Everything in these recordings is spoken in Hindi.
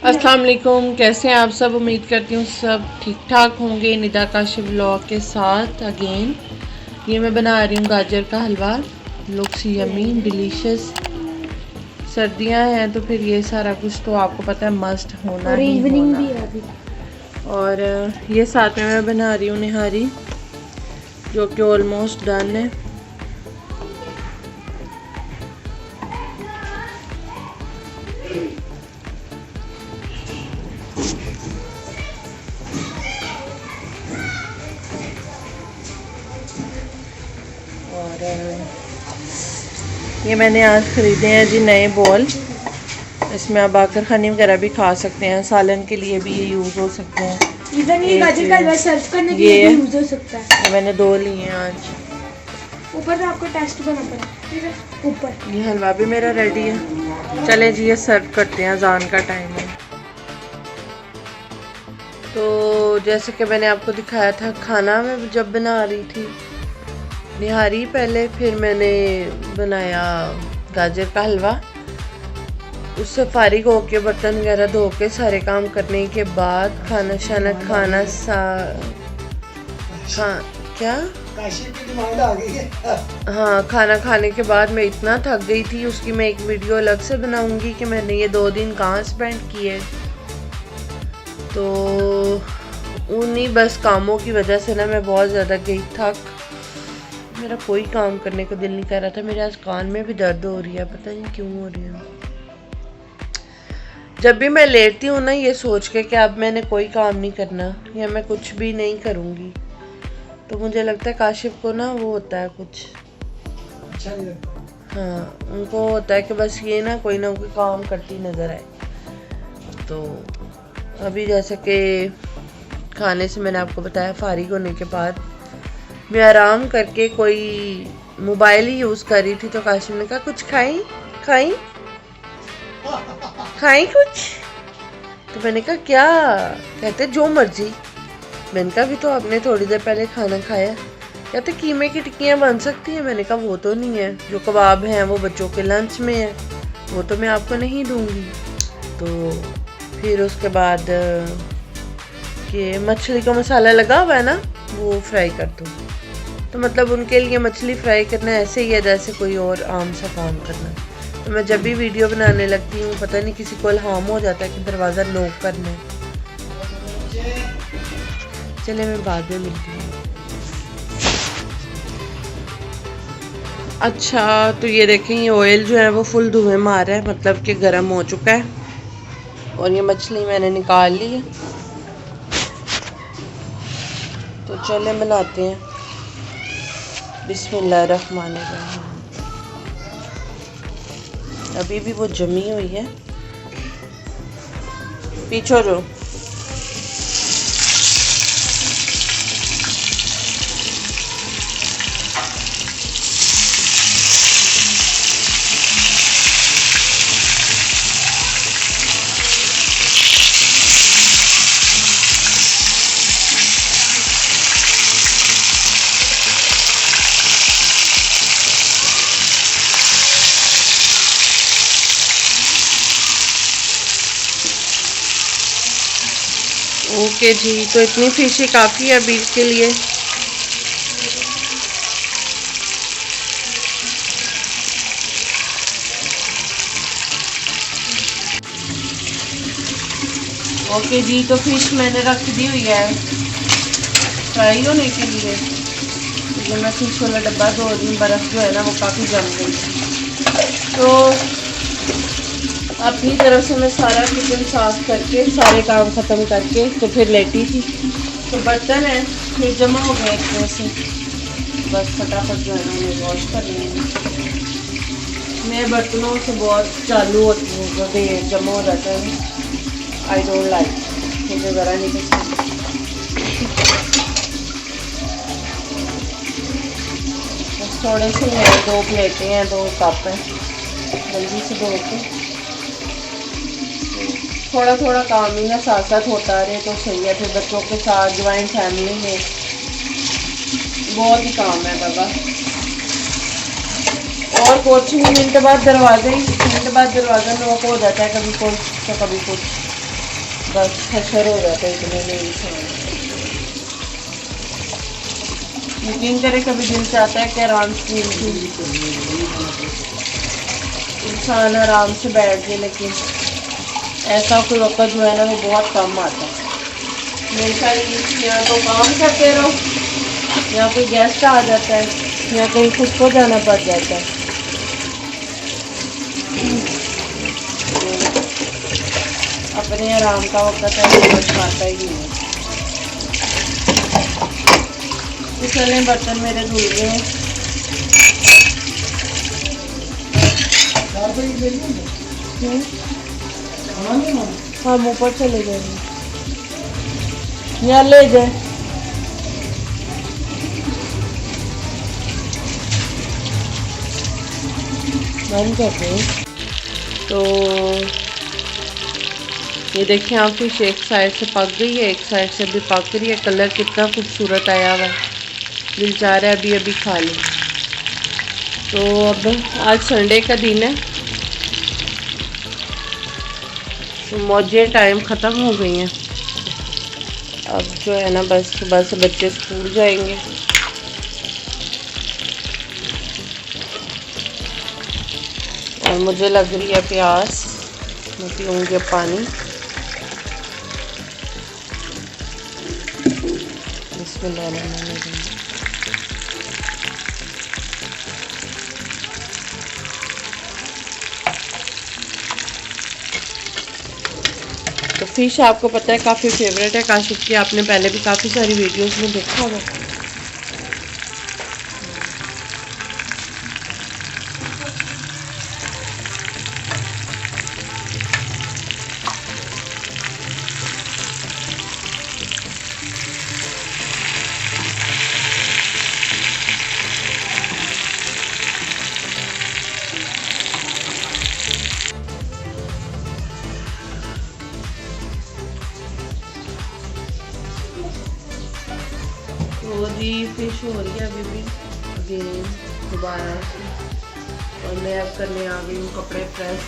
अस्सलाम वालेकुम, कैसे हैं आप सब। उम्मीद करती हूँ सब ठीक ठाक होंगे। निदा काशिफ व्लॉग के साथ अगेन ये मैं बना रही हूँ गाजर का हलवा। Looks yummy delicious. सर्दियाँ हैं तो फिर ये सारा कुछ तो आपको पता है मस्ट होना और ही इवनिंग होना। भी है अभी। और ये साथ में मैं बना रही हूँ निहारी, जो कि ऑलमोस्ट डन है। और ये मैंने आज ख़रीदे हैं जी नए बॉल। इसमें आप बाकर खानी वगैरह भी खा सकते हैं, सालन के लिए भी ये यूज़ हो सकते हैं। इवन ये गाजर का हलवा सर्व करने के लिए भी यूज हो सकता है। ये मैंने 2 लिए हैं आज। ऊपर से आपको टेस्ट करना पड़ेगा, ठीक है। ऊपर ये हलवा भी मेरा रेडी है। चले जी ये सर्व करते हैं, अजान का टाइम है। तो जैसे कि मैंने आपको दिखाया था, खाना मैं जब बना रही थी निहारी पहले, फिर मैंने बनाया गाजर का हलवा। उससे फारिग होके बर्तन वगैरह धो के सारे काम करने के बाद खाना शाना खाना क्या हाँ, खाना खाने के बाद मैं इतना थक गई थी, उसकी मैं एक वीडियो अलग से बनाऊंगी कि मैंने ये 2 दिन कहाँ स्पेंड किए। तो उन्हीं बस कामों की वजह से ना मैं बहुत ज़्यादा गई थक। मेरा कोई काम करने को दिल नहीं कर रहा था। मेरे आज कान में भी दर्द हो रही है, पता नहीं क्यों हो रही है। जब भी मैं लेटती हूँ ना ये सोच के कि अब मैंने कोई काम नहीं करना या मैं कुछ भी नहीं करूँगी, तो मुझे लगता है काशिफ को ना वो होता है कुछ अच्छा नहीं लगता। हाँ, उनको होता है कि बस ये ना कोई काम करती नज़र आए। तो अभी जैसे कि खाने से मैंने आपको बताया, फारिग होने के बाद मैं आराम करके कोई मोबाइल ही यूज़ कर रही थी, तो काशिफ ने कहा कुछ खाई कुछ। तो मैंने कहा क्या। कहते जो मर्जी। मैंने कहा भी तो आपने थोड़ी देर पहले खाना खाया। कहते कीमे की टिक्कियाँ बन सकती हैं। मैंने कहा वो तो नहीं है, जो कबाब हैं वो बच्चों के लंच में है, वो तो मैं आपको नहीं दूंगी। तो फिर उसके बाद कि मछली का मसाला लगा हुआ है ना, वो फ्राई कर दूँ। तो मतलब उनके लिए मछली फ्राई करना ऐसे ही है जैसे कोई और आम सा काम करना। तो मैं जब भी वीडियो बनाने लगती हूँ, पता नहीं किसी को इल्हाम हो जाता है कि दरवाज़ा नॉक करना है। चले मैं बाद में मिलती हूँ। अच्छा, तो ये देखें, ये ऑयल जो है वो फुल धुएं मार रहा है, मतलब कि गर्म हो चुका है। और ये मछली मैंने निकाल ली है। तो चले बनाते हैं। बिस्मिल्लाहिर्रहमानिर्रहीम। अभी भी वो जमी हुई है। पीछे जो ओके जी, तो इतनी फिश ही काफ़ी है अभी के लिए। ओके जी, तो फिश मैंने रख दी हुई है फ्राई होने के लिए। तो मैं फिश वाला डब्बा धो रही हूँ, बर्फ़ जो है ना वो काफ़ी जम गई। तो अपनी तरफ से मैं सारा किचन साफ करके सारे काम ख़त्म करके तो फिर लेटी थी। तो बर्तन है फिर जमा हो गए एक तरह से, बस फटाफट जो है ना उन्हें वॉश कर लेंगे। मैं बर्तनों से बहुत चालू होती हूँ, जब ये जमा हो जाता है आई डोंट लाइक, मुझे ज़रा नहीं पसंद। बस थोड़े से हैं, 2 प्लेटें हैं, 2 कप हैं, जल्दी से धो के थोड़ा थोड़ा काम ही ना साथ साथ होता रहे तो सही है। फिर बच्चों के साथ ज्वाइंट फैमिली में बहुत ही काम है बाबा। और कुछ मिनट बाद दरवाज़ा लॉक हो जाता है, कभी कुछ तो कभी कुछ। बस खचर हो जाता है इतने में इंसान। यकीन करे कभी दिल चाहता है कि आराम से इंसान आराम से बैठ जाए, लेकिन ऐसा कोई वक्त जो है ना वो बहुत कम आता है। मेरे साथ यहाँ तो काम करते रहो, यहाँ कोई गेस्ट आ जाता है, यहाँ कहीं खुद को जाना पड़ जाता है। अपने आराम का वक्त है समझ पाता ही नहीं है। तो चले बर्तन मेरे धुल गए हैं। हम ऊपर चले जाएंगे, यहाँ ले जाए। बंद करते हैं। तो ये देखिए आप फिश एक साइड से पक गई है, एक साइड से भी पक रही है। कलर कितना खूबसूरत आया हुआ है, दिल चाह रहा है अभी अभी खा लें। तो अब आज संडे का दिन है, तो मौजें टाइम ख़त्म हो गई हैं। अब जो है ना बस सुबह से बच्चे स्कूल जाएंगे। और मुझे लग रही है प्यास, मैं पीऊँगी अब पानी। बिस्मिल्लाह। तो फिश आपको पता है काफ़ी फेवरेट है काशिफ की, आपने पहले भी काफ़ी सारी वीडियोस में देखा होगा। तो जी फिश हो रही है अभी भी अगेन दोबारा से, और मैं अब करने आ गई हूँ कपड़े प्रेस,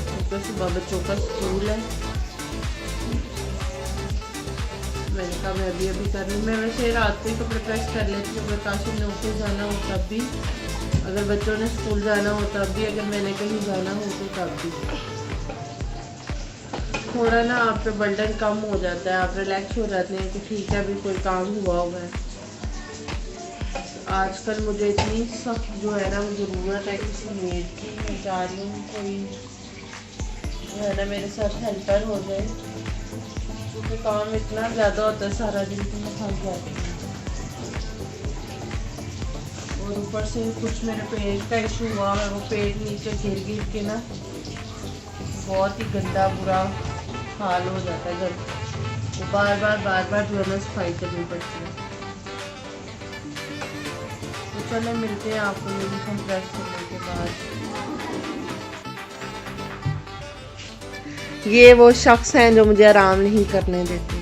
क्योंकि सुबह बच्चों का स्कूल है। मैंने कहा मैं अभी कर रही हूँ। मैं वैसे रात को ही कपड़े प्रेस कर लेती हूँ, अगर काशिफ ने ऑफिस जाना हो तब भी, अगर बच्चों ने स्कूल जाना हो तब भी, अगर मैंने कहीं जाना हो तो तब भी। थोड़ा ना आप पे बर्डन कम हो जाता है, आप रिलैक्स हो जाते हैं कि ठीक है अभी कोई काम हुआ हुआ है। आजकल मुझे इतनी सख्त जो है ना ज़रूरत है किसी मेड की, मैं चाह रही हूँ कोई जो है ना मेरे साथ हेल्पर हो जाए, क्योंकि काम इतना ज़्यादा होता है सारा दिन तो मैं थक जाती हूँ। और ऊपर से कुछ मेरे पेट का इशू हुआ है, वो पेट नीचे गिर के ना बहुत ही गंदा बुरा हाल हो जाता है, जब वो बार बार जो है ना सफाई करनी पड़ती है। तो चलो मिलते हैं आपको यूनिफॉर्म प्रेस करने के बाद। ये वो शख्स हैं जो मुझे आराम नहीं करने देते।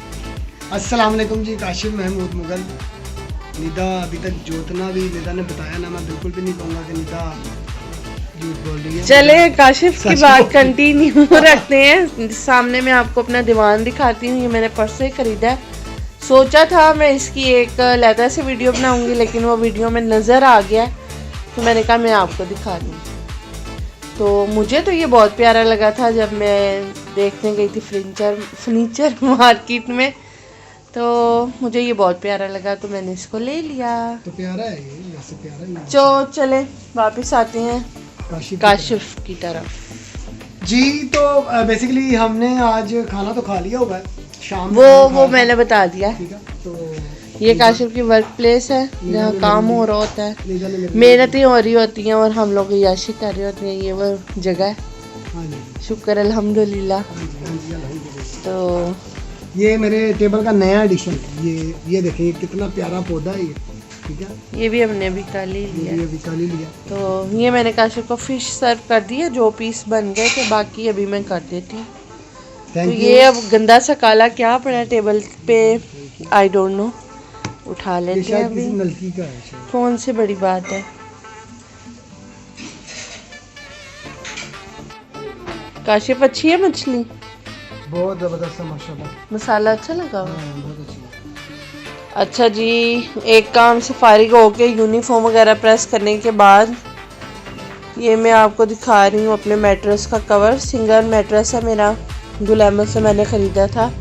अस्सलाम वालेकुम जी, काशिफ महमूद मुगल। निदा अभी तक जोतना भी निदा ने बताया ना, मैं बिल्कुल भी नहीं कहूँगा कि निदा झूठ बोल रही है। चले काशिफ की बात कंटिन्यू रखते हैं। सामने मैं आपको अपना दीवान दिखाती हूँ, ये मैंने परसों ही खरीदा है। सोचा था मैं इसकी एक लहदा से वीडियो बनाऊंगी, लेकिन वो वीडियो में नज़र आ गया, तो मैंने कहा मैं आपको दिखा दूँ। तो मुझे तो ये बहुत प्यारा लगा था जब मैं देखने गई थी फर्नीचर मार्केट में, तो मुझे ये बहुत प्यारा लगा, तो मैंने इसको ले लिया। तो प्यारा है ये, वैसे प्यारा नहीं। तो चले वापस आते हैं काशिफ की तरफ जी। तो बेसिकली हमने आज खाना तो खा लिया हुआ है, शाम वो मैंने बता दिया। ठीक है, तो ये काशिफ की वर्क प्लेस है जहाँ काम हो रहा होता है, मेहनतें हो रही होती हैं और हम लोग याशी कर रहे होते हैं। ये वो जगह है, शुक्र अल्हम्दुलिल्लाह। तो ये मेरे टेबल का नया एडिशन है। ये देखिए कितना प्यारा पौधा है ये, ठीक है। ये भी हमने अभी कल ही लिया। ये अभी कल ही लिया। तो ये मैंने काशिफ को फिश सर्व कर दी है, जो पीस बन गए थे, बाकी अभी मैं कर देती हूँ। तो ये अब गंदा सा काला क्या पड़ा है टेबल पे, आई डोंट नो, उठा लेते हैं अभी। नलकी का है शायद। कौन सी बड़ी बात है। काशिफ अच्छी है मछली, बहुत ज़बरदस्त है माशाल्लाह। मसाला अच्छा लगा हुआ? हाँ, बहुत अच्छी है। अच्छा जी, एक काम से फारिग होके यूनिफॉर्म वगैरह प्रेस करने के बाद ये मैं आपको दिखा रही हूँ अपने मैट्रेस का कवर। सिंगल मैट्रेस है मेरा, गुलामा से मैंने ख़रीदा था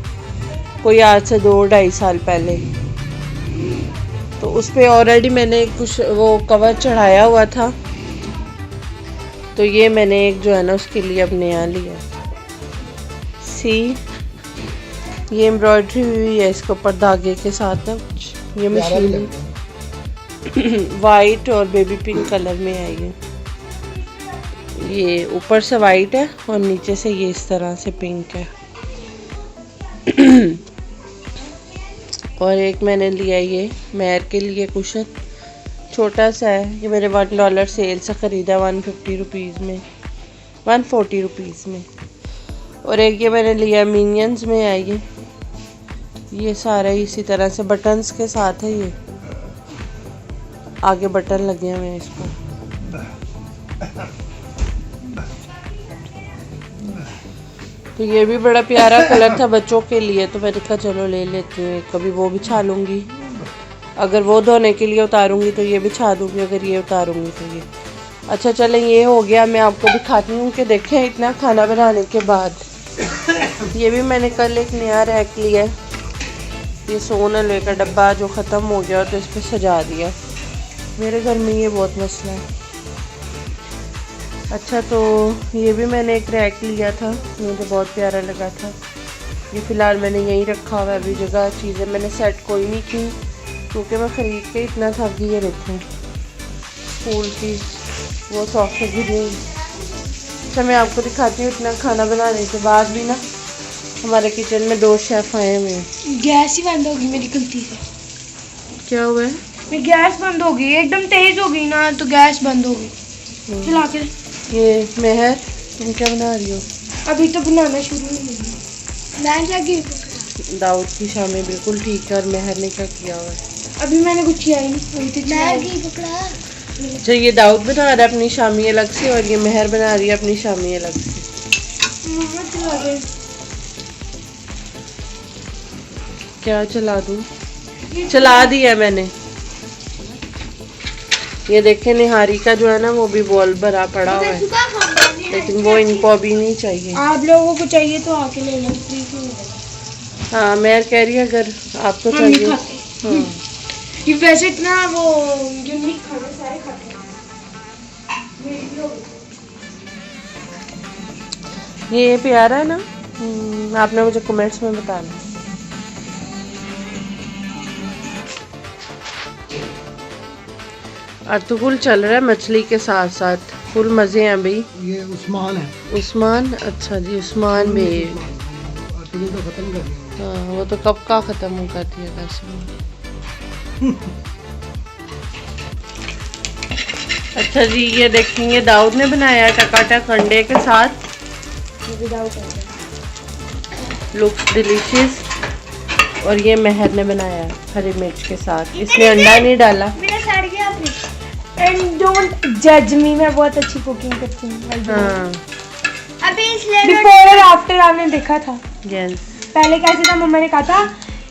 कोई आज से 2-2.5 साल पहले। तो उस पर ऑलरेडी मैंने कुछ वो कवर चढ़ाया हुआ था, तो ये मैंने एक जो है ना उसके लिए अब नया लिया। ये एम्ब्रॉयडरी हुई है इसके ऊपर धागे के साथ ना कुछ। ये प्यारा भी मशीन लगता है। वाइट और बेबी पिंक कलर में है ये ऊपर से वाइट है और नीचे से ये इस तरह से पिंक है। और एक मैंने लिया ये महर के लिए कुशन, छोटा सा है। ये मैंने $1 सेल से ख़रीदा 150 रुपीज़ में, 140 रुपीज़ में। और एक ये मैंने लिया मिनियंस में है ये सारा इसी तरह से बटन्स के साथ है। ये आगे बटन लगे हुए हैं इसको। तो ये भी बड़ा प्यारा कलर था बच्चों के लिए, तो मैंने कहा चलो ले लेती हूँ। कभी वो बिछा लूँगी, अगर वो धोने के लिए उतारूँगी तो ये बिछा दूँगी, अगर ये उतारूँगी तो ये। अच्छा चलें, ये हो गया। मैं आपको दिखाती हूँ कि देखें इतना खाना बनाने के बाद ये भी मैंने कल एक नया रैक लिया है। ये सोन हलवे का डब्बा जो ख़त्म हो गया तो इस पर सजा दिया। मेरे घर में ये बहुत मसला है। अच्छा, तो ये भी मैंने एक रैक लिया था, मुझे बहुत प्यारा लगा था। ये फ़िलहाल मैंने यहीं रखा हुआ है अभी जगह। चीज़ें मैंने सेट कोई नहीं की क्योंकि मैं ख़रीद के इतना थक गई। ये रखूँ स्कूल की वो सॉफ्ट गिरी। अच्छा, मैं आपको दिखाती हूँ इतना खाना बनाने के बाद भी ना हमारे किचन में 2 शेफ़ आए हुए हैं। गैस ही बंद होगी मेरी गलती से। क्या हुआ है? मेरी गैस बंद हो गई, एकदम तेज हो गई ना, तो गैस बंद हो गई। चला के ये महर, तुम क्या बना रही हो? अभी तो बनाना शुरू ही नहीं है। मैं क्या की दाऊद की शामें बिल्कुल ठीक है। और महर ने क्या किया हुआ है? अभी मैंने कुछ किया ही नहीं। अच्छा, ये दाऊद बना रहा है अपनी शामी अलग से और ये महर बना रही है अपनी शामी अलग से। क्या चला दूँ? चला दिया मैंने। ये देखें निहारी का जो है ना वो भी बॉल भरा पड़ा हुआ है, लेकिन वो इनको अभी नहीं चाहिए। आप लोगों को चाहिए तो आके ले लो। हाँ, महर कह रही है अगर आपको चाहिए। हाँ, ये वैसे इतना वो यूनिक खाना सारे खाते हैं। ये प्यारा है ना। आपने मुझे कमेंट्स में बताना। अर्तुगरुल चल रहा है मछली के साथ साथ, फुल मज़े हैं भाई। ये उस्मान है। उस्मान, अच्छा जी उस्मान भी। अर्तुगरुल तो ख़त्म कर दिया। हाँ, वो तो कब का ख़त्म कर दिया वैसे। अच्छा जी, ये देखेंगे दाऊद ने बनाया टकाटक अंडे के साथ। Looks delicious. और ये महर ने बनाया हरी मिर्च के साथ। इसने अंडा नहीं डाला। मेरा सड़ गया आपने। एंड डोंट जज मी, मैं बहुत अच्छी कुकिंग करती हूँ। हाँ, अभी इसलिए बिफोर और आफ्टर आपने देखा था। यस। पहले कैसे था, मम्मा ने कहा था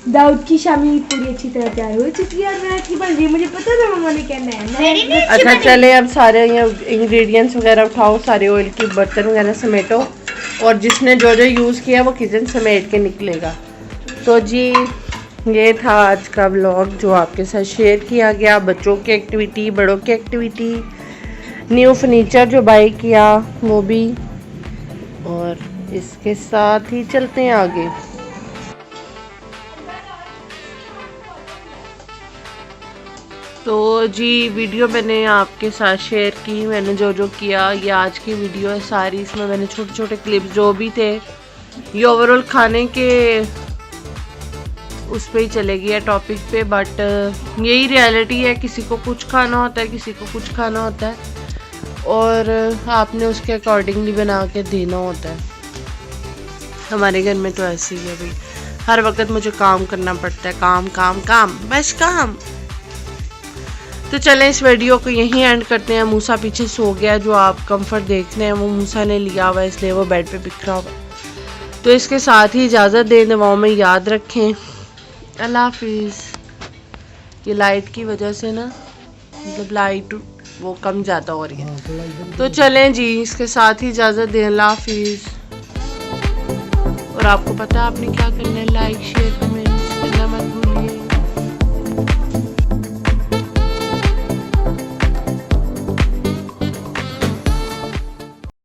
दाऊद की शामी पूरी अच्छी तरह तैयार हो चुकी है और मैं अच्छी बन रही। मुझे पता था मम्मा ने कहना है। अच्छा चले, अब सारे ये इंग्रेडिएंट्स वगैरह उठाओ, सारे ऑयल की बर्तन वगैरह समेटो, और जिसने जो जो यूज़ किया वो किचन समेट के निकलेगा। तो जी ये था आज का व्लॉग जो आपके साथ शेयर किया गया। बच्चों की एक्टिविटी, बड़ों की एक्टिविटी, न्यू फर्नीचर जो बाई किया वो भी, और इसके साथ ही चलते हैं आगे। तो जी वीडियो मैंने आपके साथ शेयर की, मैंने जो जो किया। ये आज की वीडियो है सारी, इसमें मैंने छोटे छोटे क्लिप्स जो भी थे ये ओवरऑल खाने के उस पे ही चलेगी है टॉपिक पे। बट यही रियलिटी है, किसी को कुछ खाना होता है, किसी को कुछ खाना होता है, और आपने उसके अकॉर्डिंगली बना के देना होता है। हमारे घर में तो ऐसे ही है भाई, हर वक्त मुझे काम करना पड़ता है, काम काम काम, बस काम। तो चलें इस वीडियो को यहीं एंड करते हैं। मूसा पीछे सो गया, जो आप कंफर्ट देख रहे हैं वो मूसा ने लिया हुआ है, इसलिए वो बेड पे बिखरा हुआ है। तो इसके साथ ही इजाज़त दें, दुआओं में याद रखें। अल्लाह हाफिज़। ये लाइट की वजह से ना मतलब लाइट वो कम ज़्यादा हो रही है। हाँ, थोड़ा इधर तो चलें जी, इसके साथ ही इजाज़त दें। अल्लाह हाफिज़। और आपको पता है आपने क्या करना है, लाइक शेयर